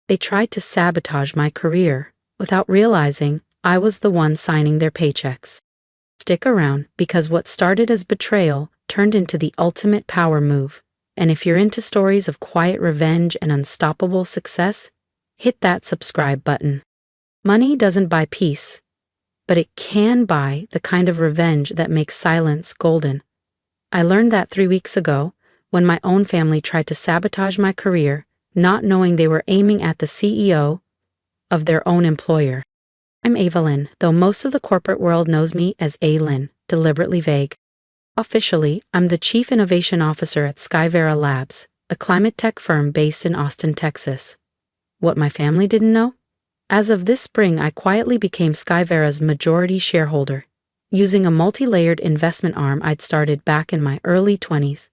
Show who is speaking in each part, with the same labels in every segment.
Speaker 1: They tried to sabotage my career, without realizing I was the one signing their paychecks. Stick around, because what started as betrayal turned into the ultimate power move. And if you're into stories of quiet revenge and unstoppable success, hit that subscribe button. Money doesn't buy peace, but it can buy the kind of revenge that makes silence golden. I learned that 3 weeks ago, when my own family tried to sabotage my career, not knowing they were aiming at the CEO of their own employer. I'm Ava Lin, though most of the corporate world knows me as A. Lin, deliberately vague. Officially, I'm the Chief Innovation Officer at Skyverra Labs, a climate tech firm based in Austin, Texas. What my family didn't know? As of this spring, I quietly became Skyverra's majority shareholder, using a multi-layered investment arm I'd started back in my early 20s.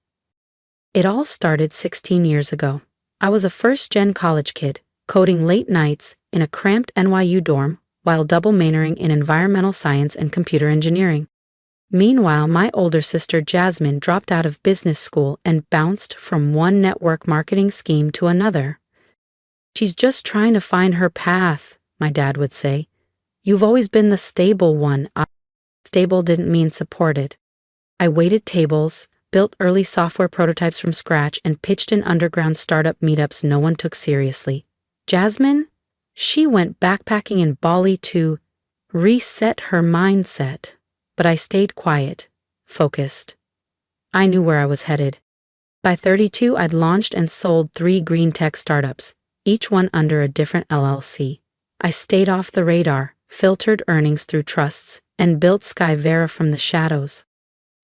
Speaker 1: It all started 16 years ago. I was a first-gen college kid, coding late nights in a cramped NYU dorm while double minoring in environmental science and computer engineering. Meanwhile, my older sister Jasmine dropped out of business school and bounced from one network marketing scheme to another. "She's just trying to find her path," my dad would say. "You've always been the stable one." Stable didn't mean supported. I waited tables, built early software prototypes from scratch, and pitched in underground startup meetups no one took seriously. Jasmine? She went backpacking in Bali to reset her mindset. But I stayed quiet, focused. I knew where I was headed. By 32, I'd launched and sold 3 green tech startups, each one under a different LLC. I stayed off the radar, filtered earnings through trusts, and built Skyverra from the shadows.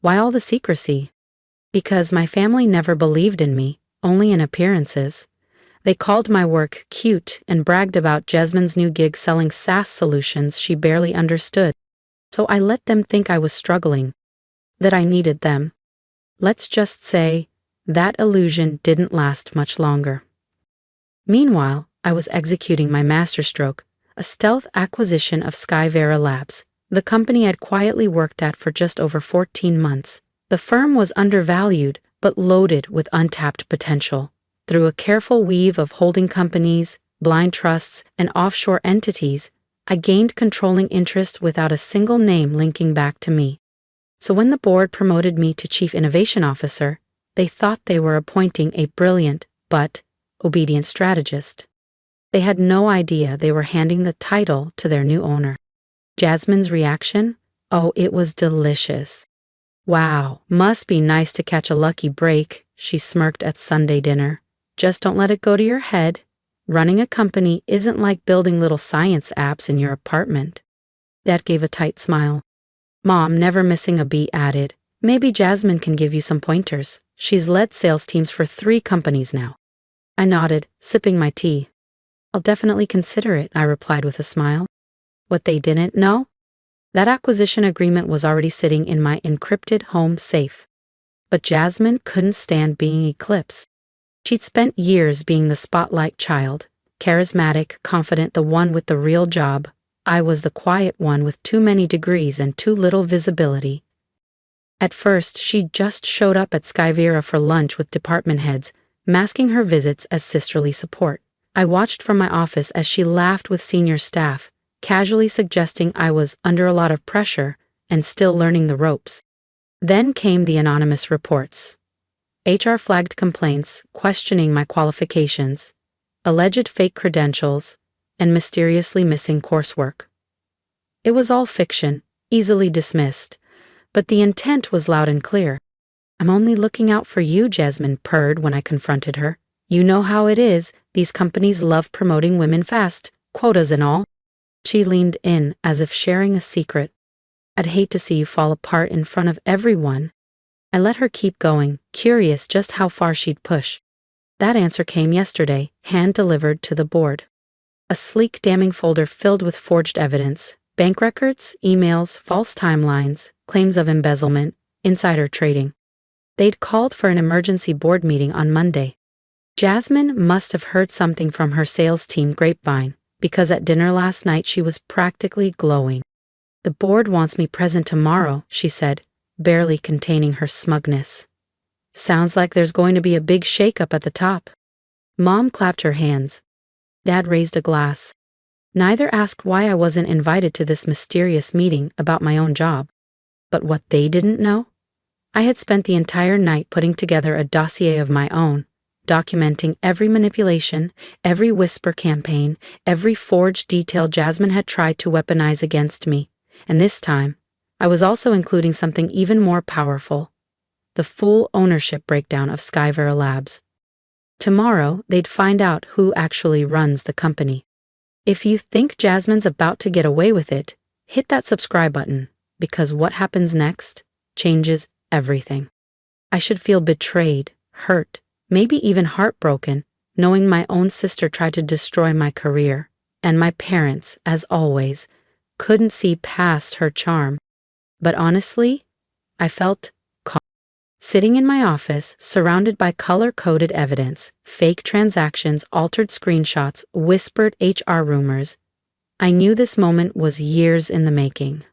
Speaker 1: Why all the secrecy? Because my family never believed in me, only in appearances. They called my work cute and bragged about Jasmine's new gig selling SaaS solutions she barely understood. So I let them think I was struggling, that I needed them. Let's just say, that illusion didn't last much longer. Meanwhile, I was executing my masterstroke, a stealth acquisition of Skyverra Labs, the company I'd quietly worked at for just over 14 months. The firm was undervalued, but loaded with untapped potential. Through a careful weave of holding companies, blind trusts, and offshore entities, I gained controlling interest without a single name linking back to me. So when the board promoted me to Chief Innovation Officer, they thought they were appointing a brilliant, but obedient strategist. They had no idea they were handing the title to their new owner. Jasmine's reaction? Oh, it was delicious. "Wow, must be nice to catch a lucky break," she smirked at Sunday dinner. "Just don't let it go to your head. Running a company isn't like building little science apps in your apartment." Dad gave a tight smile. Mom, never missing a beat, added, "Maybe Jasmine can give you some pointers. She's led sales teams for 3 companies now." I nodded, sipping my tea. "I'll definitely consider it," I replied with a smile. What they didn't know? That acquisition agreement was already sitting in my encrypted home safe. But Jasmine couldn't stand being eclipsed. She'd spent years being the spotlight child, charismatic, confident, the one with the real job. I was the quiet one with too many degrees and too little visibility. At first, she just showed up at Skyverra for lunch with department heads, masking her visits as sisterly support. I watched from my office as she laughed with senior staff, casually suggesting I was under a lot of pressure and still learning the ropes. Then came the anonymous reports. HR flagged complaints questioning my qualifications, alleged fake credentials, and mysteriously missing coursework. It was all fiction, easily dismissed, but the intent was loud and clear. "I'm only looking out for you," Jasmine purred when I confronted her. "You know how it is, these companies love promoting women fast, quotas and all." She leaned in as if sharing a secret. "I'd hate to see you fall apart in front of everyone." I let her keep going, curious just how far she'd push. That answer came yesterday, hand-delivered to the board. A sleek, damning folder filled with forged evidence, bank records, emails, false timelines, claims of embezzlement, insider trading. They'd called for an emergency board meeting on Monday. Jasmine must have heard something from her sales team grapevine, because at dinner last night she was practically glowing. "The board wants me present tomorrow," she said, barely containing her smugness. "Sounds like there's going to be a big shakeup at the top." Mom clapped her hands. Dad raised a glass. Neither asked why I wasn't invited to this mysterious meeting about my own job. But what they didn't know? I had spent the entire night putting together a dossier of my own, documenting every manipulation, every whisper campaign, every forged detail Jasmine had tried to weaponize against me. And this time, I was also including something even more powerful: the full ownership breakdown of Skyverra Labs. Tomorrow, they'd find out who actually runs the company. If you think Jasmine's about to get away with it, hit that subscribe button, because what happens next changes everything. I should feel betrayed, hurt, maybe even heartbroken, knowing my own sister tried to destroy my career, and my parents, as always, couldn't see past her charm. But honestly, I felt calm. Sitting in my office, surrounded by color-coded evidence, fake transactions, altered screenshots, whispered HR rumors, I knew this moment was years in the making.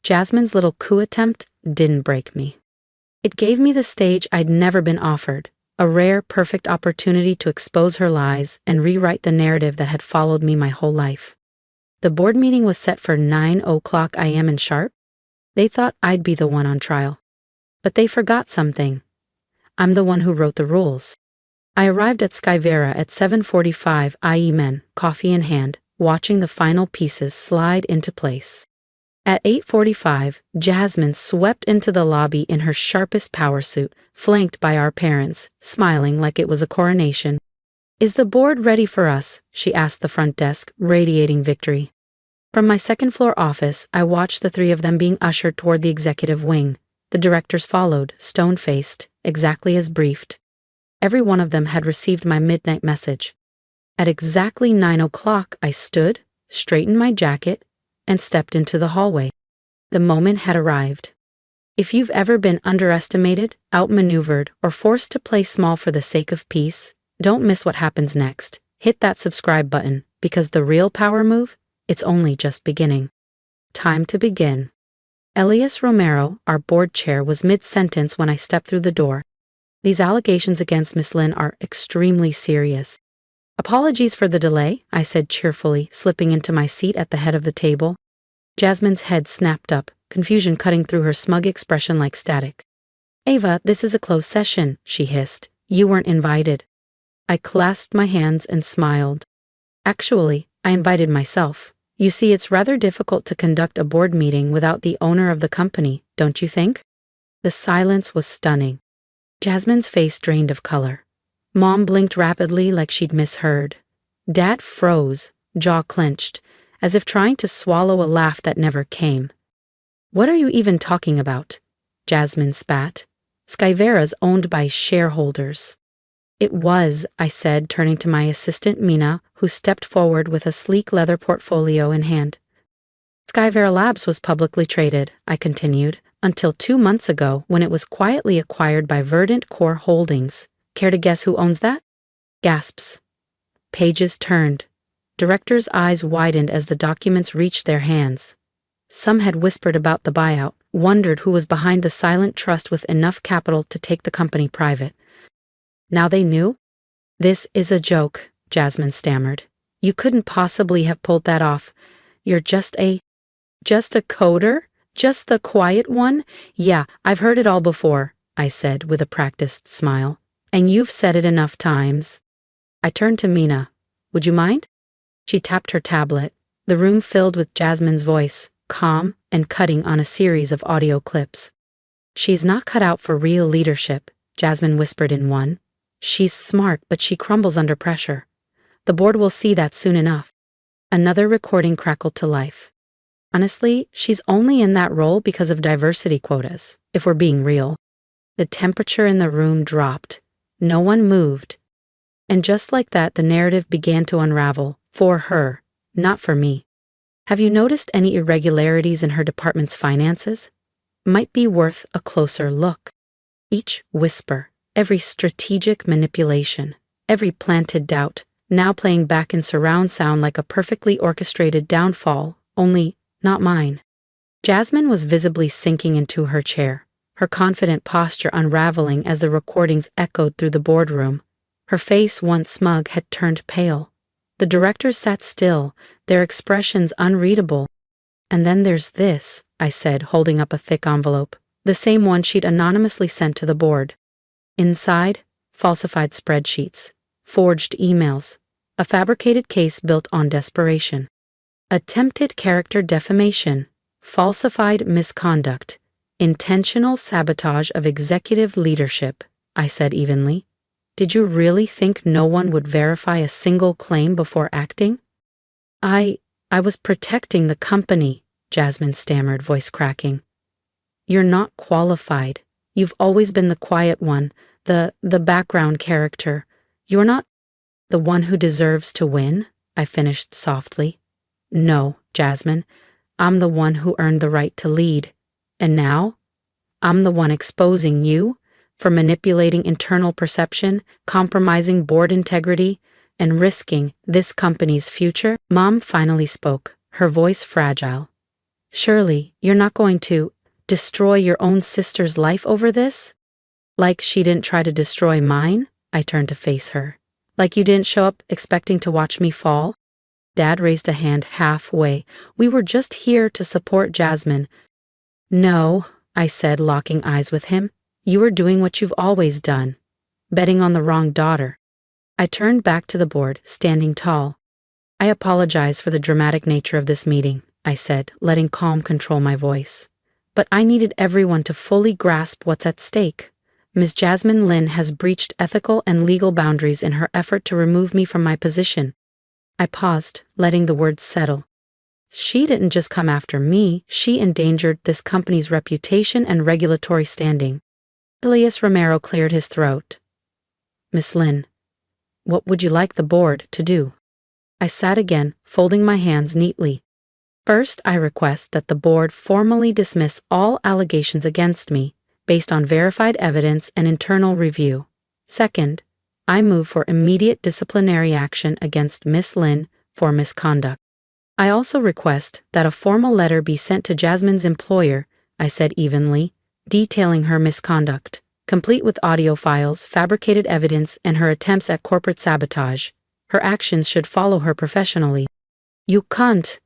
Speaker 1: Jasmine's little coup attempt didn't break me. It gave me the stage I'd never been offered, a rare, perfect opportunity to expose her lies and rewrite the narrative that had followed me my whole life. The board meeting was set for 9:00 a.m. and sharp. They thought I'd be the one on trial. But they forgot something. I'm the one who wrote the rules. I arrived at Skyverra at 7:45 a.m., coffee in hand, watching the final pieces slide into place. At 8:45, Jasmine swept into the lobby in her sharpest power suit, flanked by our parents, smiling like it was a coronation. "Is the board ready for us?" she asked the front desk, radiating victory. From my second-floor office, I watched the three of them being ushered toward the executive wing. The directors followed, stone-faced, exactly as briefed. Every one of them had received my midnight message. At exactly 9:00, I stood, straightened my jacket, and stepped into the hallway. The moment had arrived. If you've ever been underestimated, outmaneuvered, or forced to play small for the sake of peace, don't miss what happens next. Hit that subscribe button, because the real power move, it's only just beginning. Time to begin. Elias Romero, our board chair, was mid-sentence when I stepped through the door. "These allegations against Miss Lin are extremely serious." "Apologies for the delay," I said cheerfully, slipping into my seat at the head of the table. Jasmine's head snapped up, confusion cutting through her smug expression like static. "Ava, this is a closed session," she hissed. "You weren't invited." I clasped my hands and smiled. "Actually, I invited myself. You see, it's rather difficult to conduct a board meeting without the owner of the company, don't you think?" The silence was stunning. Jasmine's face drained of color. Mom blinked rapidly like she'd misheard. Dad froze, jaw clenched, as if trying to swallow a laugh that never came. "What are you even talking about?" Jasmine spat. "Skyverra's owned by shareholders." "It was," I said, turning to my assistant Mina, who stepped forward with a sleek leather portfolio in hand. "Skyverra Labs was publicly traded," I continued, "until 2 months ago when it was quietly acquired by Verdant Core Holdings. Care to guess who owns that?" Gasps. Pages turned. Directors' eyes widened as the documents reached their hands. Some had whispered about the buyout, wondered who was behind the silent trust with enough capital to take the company private. Now they knew? "This is a joke," Jasmine stammered. "You couldn't possibly have pulled that off. You're just a coder? Just the quiet one? Yeah, I've heard it all before," I said with a practiced smile. "And you've said it enough times." I turned to Mina. "Would you mind?" She tapped her tablet. The room filled with Jasmine's voice, calm and cutting on a series of audio clips. "She's not cut out for real leadership," Jasmine whispered in one. "She's smart, but she crumbles under pressure. The board will see that soon enough." Another recording crackled to life. "Honestly, she's only in that role because of diversity quotas, if we're being real." The temperature in the room dropped. No one moved. And just like that, the narrative began to unravel, for her, not for me. "Have you noticed any irregularities in her department's finances? Might be worth a closer look." Each whisper, every strategic manipulation, every planted doubt, now playing back in surround sound like a perfectly orchestrated downfall, only not mine. Jasmine was visibly sinking into her chair, her confident posture unraveling as the recordings echoed through the boardroom. Her face, once smug, had turned pale. The directors sat still, their expressions unreadable. "And then there's this," I said, holding up a thick envelope, the same one she'd anonymously sent to the board. Inside, falsified spreadsheets, forged emails, a fabricated case built on desperation. Attempted character defamation, falsified misconduct, intentional sabotage of executive leadership, I said evenly. "Did you really think no one would verify a single claim before acting?" I was protecting the company," Jasmine stammered, voice cracking. "You're not qualified. You've always been the quiet one, the background character. You're not the one who deserves to win," I finished softly. "No, Jasmine, I'm the one who earned the right to lead. And now, I'm the one exposing you for manipulating internal perception, compromising board integrity, and risking this company's future." Mom finally spoke, her voice fragile. "Surely, you're not going to destroy your own sister's life over this? Like she didn't try to destroy mine?" I turned to face her. "Like you didn't show up expecting to watch me fall?" Dad raised a hand halfway. "We were just here to support Jasmine." "No," I said, locking eyes with him. "You were doing what you've always done, betting on the wrong daughter." I turned back to the board, standing tall. "I apologize for the dramatic nature of this meeting," I said, letting calm control my voice. "But I needed everyone to fully grasp what's at stake. Ms. Jasmine Lin has breached ethical and legal boundaries in her effort to remove me from my position." I paused, letting the words settle. "She didn't just come after me, she endangered this company's reputation and regulatory standing." Elias Romero cleared his throat. "Miss Lin, what would you like the board to do?" I sat again, folding my hands neatly. "First, I request that the board formally dismiss all allegations against me, based on verified evidence and internal review. Second, I move for immediate disciplinary action against Miss Lin for misconduct. I also request that a formal letter be sent to Jasmine's employer," I said evenly, "detailing her misconduct, complete with audio files, fabricated evidence, and her attempts at corporate sabotage. Her actions should follow her professionally." "You can't,"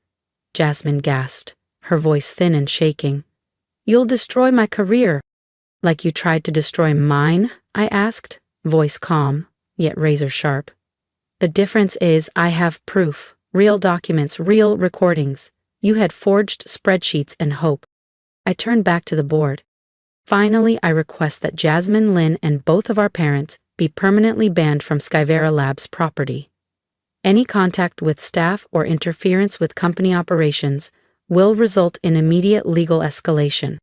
Speaker 1: Jasmine gasped, her voice thin and shaking. "You'll destroy my career." "Like you tried to destroy mine?" I asked, voice calm, yet razor sharp. "The difference is I have proof, real documents, real recordings. You had forged spreadsheets and hope." I turned back to the board. "Finally, I request that Jasmine Lin and both of our parents be permanently banned from Skyverra Labs property. Any contact with staff or interference with company operations will result in immediate legal escalation."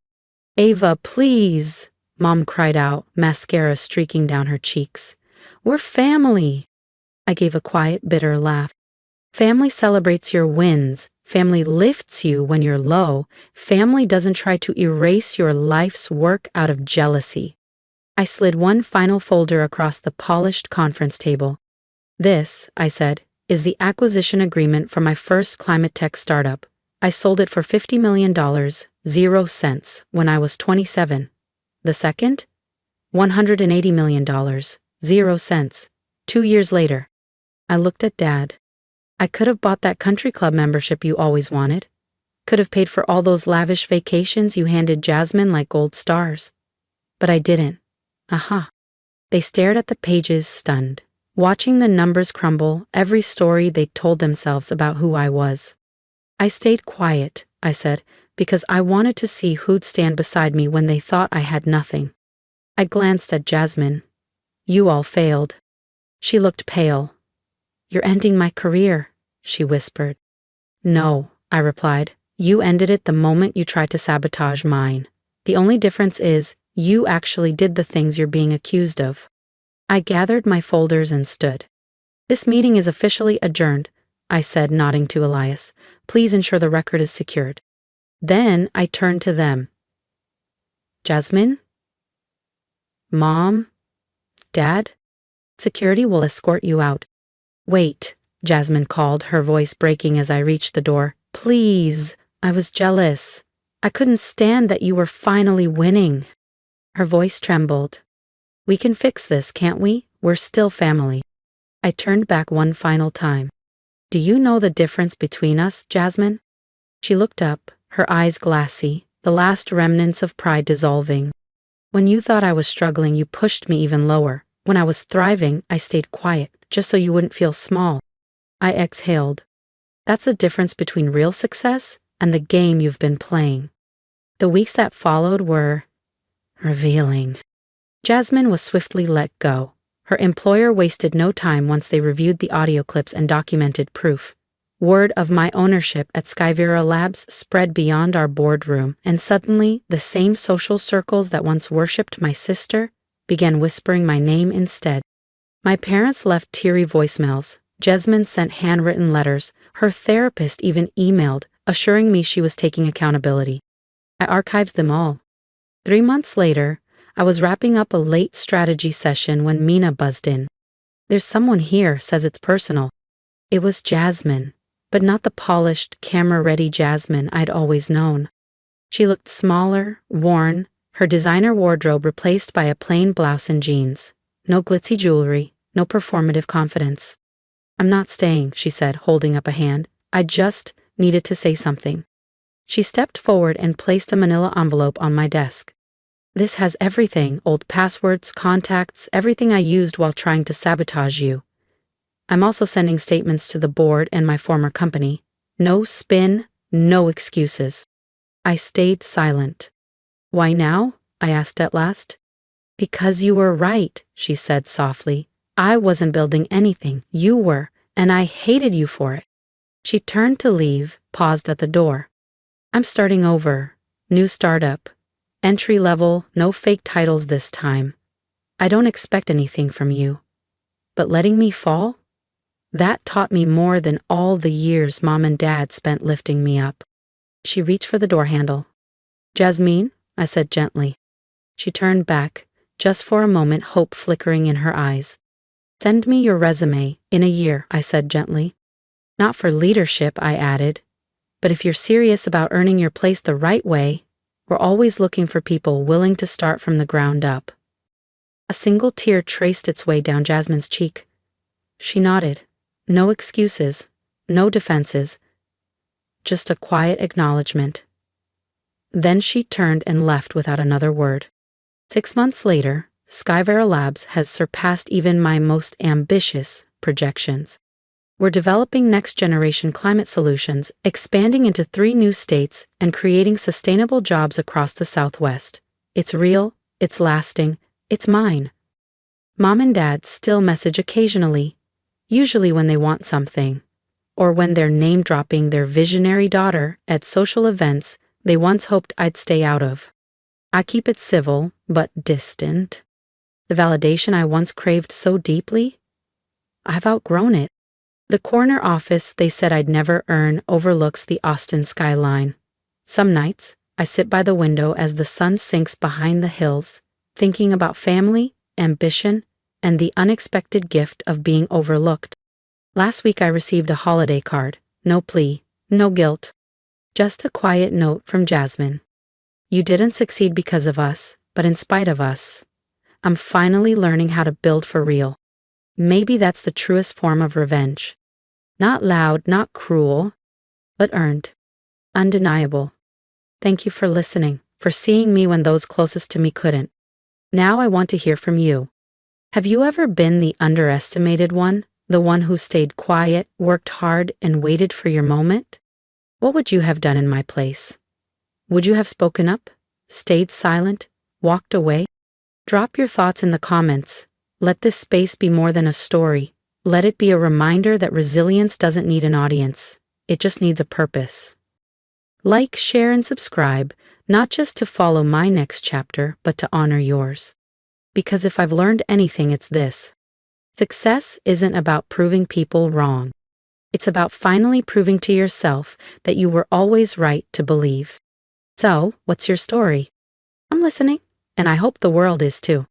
Speaker 1: "Ava, please," Mom cried out, mascara streaking down her cheeks. "We're family." I gave a quiet, bitter laugh. "Family celebrates your wins. Family lifts you when you're low. Family doesn't try to erase your life's work out of jealousy." I slid one final folder across the polished conference table. "This," I said, "is the acquisition agreement for my first climate tech startup. I sold it for $50 million, 0 cents, when I was 27. The second? $180 million, 0 cents, 2 years later." I looked at Dad. "I could have bought that country club membership you always wanted. Could have paid for all those lavish vacations you handed Jasmine like gold stars. But I didn't." Aha. They stared at the pages, stunned, watching the numbers crumble, every story they told themselves about who I was. "I stayed quiet," I said, "because I wanted to see who'd stand beside me when they thought I had nothing." I glanced at Jasmine. "You all failed." She looked pale. "You're ending my career," she whispered. "No," I replied. "You ended it the moment you tried to sabotage mine. The only difference is you actually did the things you're being accused of." I gathered my folders and stood. "This meeting is officially adjourned," I said, nodding to Elias. "Please ensure the record is secured." Then I turned to them. "Jasmine? Mom? Dad? Security will escort you out." "Wait," Jasmine called, her voice breaking as I reached the door. "Please, I was jealous. I couldn't stand that you were finally winning." Her voice trembled. "We can fix this, can't we? We're still family." I turned back one final time. Do you know the difference between us, Jasmine? She looked up, her eyes glassy, the last remnants of pride dissolving. When you thought I was struggling, you pushed me even lower. When I was thriving, I stayed quiet, just so you wouldn't feel small. I exhaled. That's the difference between real success and the game you've been playing. The weeks that followed were revealing. Jasmine was swiftly let go. Her employer wasted no time once they reviewed the audio clips and documented proof. Word of my ownership at Skyverra Labs spread beyond our boardroom, and suddenly the same social circles that once worshipped my sister began whispering my name instead. My parents left teary voicemails. Jasmine sent handwritten letters. Her therapist even emailed, assuring me she was taking accountability. I archived them all. 3 months later, I was wrapping up a late strategy session when Mina buzzed in. "There's someone here, says it's personal." It was Jasmine, but not the polished, camera-ready Jasmine I'd always known. She looked smaller, worn, her designer wardrobe replaced by a plain blouse and jeans. No glitzy jewelry, no performative confidence. "I'm not staying," she said, holding up a hand. "I just needed to say something." She stepped forward and placed a manila envelope on my desk. "This has everything, old passwords, contacts, everything I used while trying to sabotage you. I'm also sending statements to the board and my former company. No spin, no excuses." I stayed silent. "Why now?" I asked at last. "Because you were right," she said softly. "I wasn't building anything, you were, and I hated you for it." She turned to leave, paused at the door. "I'm starting over. New startup. Entry level, no fake titles this time. I don't expect anything from you. But letting me fall? That taught me more than all the years Mom and Dad spent lifting me up." She reached for the door handle. "Jasmine," I said gently. She turned back, just for a moment, hope flickering in her eyes. "Send me your resume in a year," I said gently. "Not for leadership," I added, "but if you're serious about earning your place the right way, we're always looking for people willing to start from the ground up." A single tear traced its way down Jasmine's cheek. She nodded. No excuses, no defenses, just a quiet acknowledgement. Then she turned and left without another word. 6 months later, Skyverra Labs has surpassed even my most ambitious projections. We're developing next-generation climate solutions, expanding into 3 new states, and creating sustainable jobs across the Southwest. It's real, it's lasting, it's mine. Mom and Dad still message occasionally, usually when they want something, or when they're name-dropping their visionary daughter at social events they once hoped I'd stay out of. I keep it civil, but distant. The validation I once craved so deeply? I've outgrown it. The corner office they said I'd never earn overlooks the Austin skyline. Some nights, I sit by the window as the sun sinks behind the hills, thinking about family, ambition, and the unexpected gift of being overlooked. Last week I received a holiday card. No plea, no guilt. Just a quiet note from Jasmine. "You didn't succeed because of us, but in spite of us. I'm finally learning how to build for real." Maybe that's the truest form of revenge. Not loud, not cruel, but earned. Undeniable. Thank you for listening, for seeing me when those closest to me couldn't. Now I want to hear from you. Have you ever been the underestimated one, the one who stayed quiet, worked hard, and waited for your moment? What would you have done in my place? Would you have spoken up, stayed silent, walked away? Drop your thoughts in the comments. Let this space be more than a story. Let it be a reminder that resilience doesn't need an audience. It just needs a purpose. Like, share, and subscribe, not just to follow my next chapter, but to honor yours. Because if I've learned anything, it's this. Success isn't about proving people wrong. It's about finally proving to yourself that you were always right to believe. So, what's your story? I'm listening, and I hope the world is too.